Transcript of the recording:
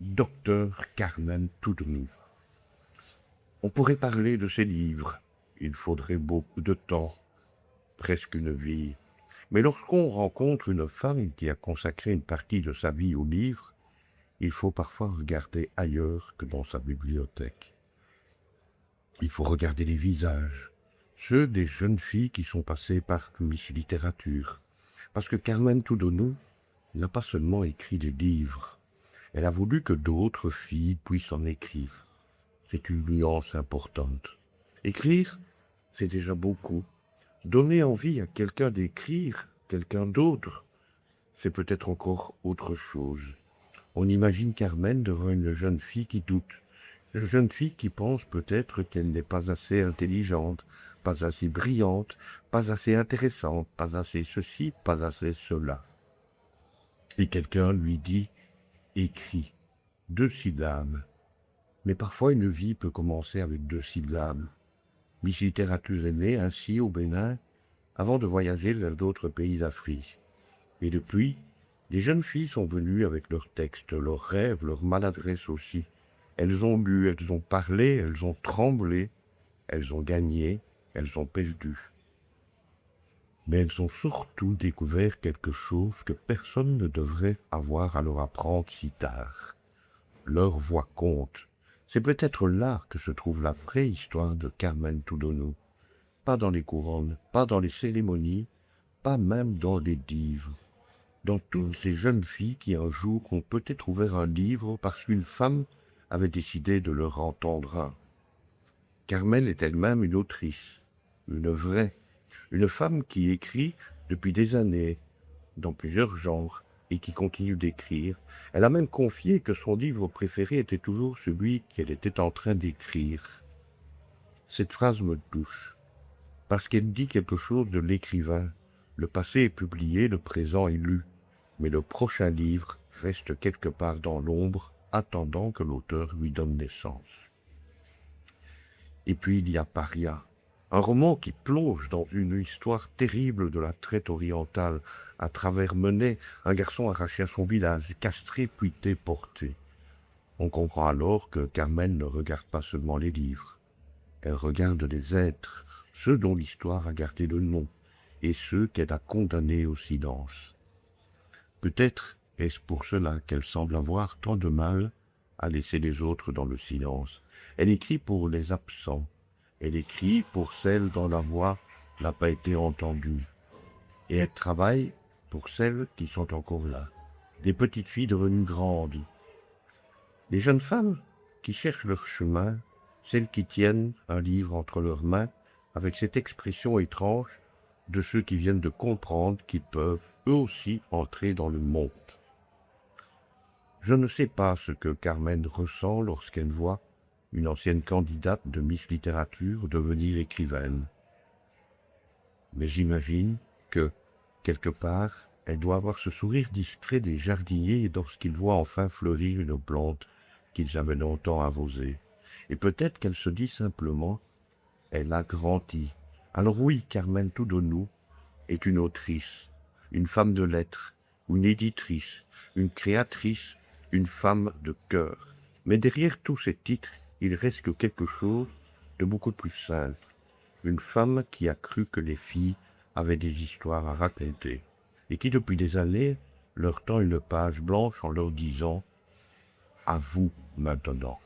Docteur Carmen Toudnou. On pourrait parler de ses livres. Il faudrait beaucoup de temps, presque une vie. Mais lorsqu'on rencontre une femme qui a consacré une partie de sa vie aux livres, il faut parfois regarder ailleurs que dans sa bibliothèque. Il faut regarder les visages, ceux des jeunes filles qui sont passées par Miss Littérature. Parce que Carmen Toudnou n'a pas seulement écrit des livres, elle a voulu que d'autres filles puissent en écrire. C'est une nuance importante. Écrire, c'est déjà beaucoup. Donner envie à quelqu'un d'écrire, quelqu'un d'autre, c'est peut-être encore autre chose. On imagine Carmen devant une jeune fille qui doute, une jeune fille qui pense peut-être qu'elle n'est pas assez intelligente, pas assez brillante, pas assez intéressante, pas assez ceci, pas assez cela. Et quelqu'un lui dit « écris », 2 syllabes. Mais parfois une vie peut commencer avec 2 syllabes. Miss Littérature est née ainsi au Bénin avant de voyager vers d'autres pays d'Afrique. Et depuis, les jeunes filles sont venues avec leurs textes, leurs rêves, leurs maladresses aussi. Elles ont lu, elles ont parlé, elles ont tremblé, elles ont gagné, elles ont perdu. Mais elles ont surtout découvert quelque chose que personne ne devrait avoir à leur apprendre si tard. Leur voix compte. C'est peut-être là que se trouve la vraie histoire de Carmen Toudnou. Pas dans les couronnes, pas dans les cérémonies, pas même dans les livres. Dans toutes ces jeunes filles qui un jour ont peut-être ouvert un livre parce qu'une femme avait décidé de leur entendre un. Carmen est elle-même une autrice, une vraie, une femme qui écrit depuis des années, dans plusieurs genres, et qui continue d'écrire. Elle a même confié que son livre préféré était toujours celui qu'elle était en train d'écrire. Cette phrase me touche, parce qu'elle dit quelque chose de l'écrivain. Le passé est publié, le présent est lu, mais le prochain livre reste quelque part dans l'ombre, attendant que l'auteur lui donne naissance. Et puis il y a Paria, un roman qui plonge dans une histoire terrible de la traite orientale. À travers Menet, un garçon arraché à son village, castré puis déporté. On comprend alors que Carmen ne regarde pas seulement les livres. Elle regarde les êtres, ceux dont l'histoire a gardé le nom, et ceux qu'elle a condamnés au silence. Peut-être est-ce pour cela qu'elle semble avoir tant de mal à laisser les autres dans le silence. Elle écrit pour les absents. Elle écrit pour celles dont la voix n'a pas été entendue. Et elle travaille pour celles qui sont encore là. Des petites filles devenues grandes. Des jeunes femmes qui cherchent leur chemin, celles qui tiennent un livre entre leurs mains, avec cette expression étrange de ceux qui viennent de comprendre qu'ils peuvent eux aussi entrer dans le monde. Je ne sais pas ce que Carmen ressent lorsqu'elle voit une ancienne candidate de Miss Littérature devenir écrivaine. Mais j'imagine que, quelque part, elle doit avoir ce sourire discret des jardiniers lorsqu'ils voient enfin fleurir une plante qu'ils avaient longtemps arrosée. Et peut-être qu'elle se dit simplement « elle a grandi ». Alors oui, Carmen Toudnou est une autrice, une femme de lettres, une éditrice, une créatrice, une femme de cœur. Mais derrière tous ces titres, il reste que quelque chose de beaucoup plus simple. Une femme qui a cru que les filles avaient des histoires à raconter et qui, depuis des années, leur tend une page blanche en leur disant « à vous maintenant ».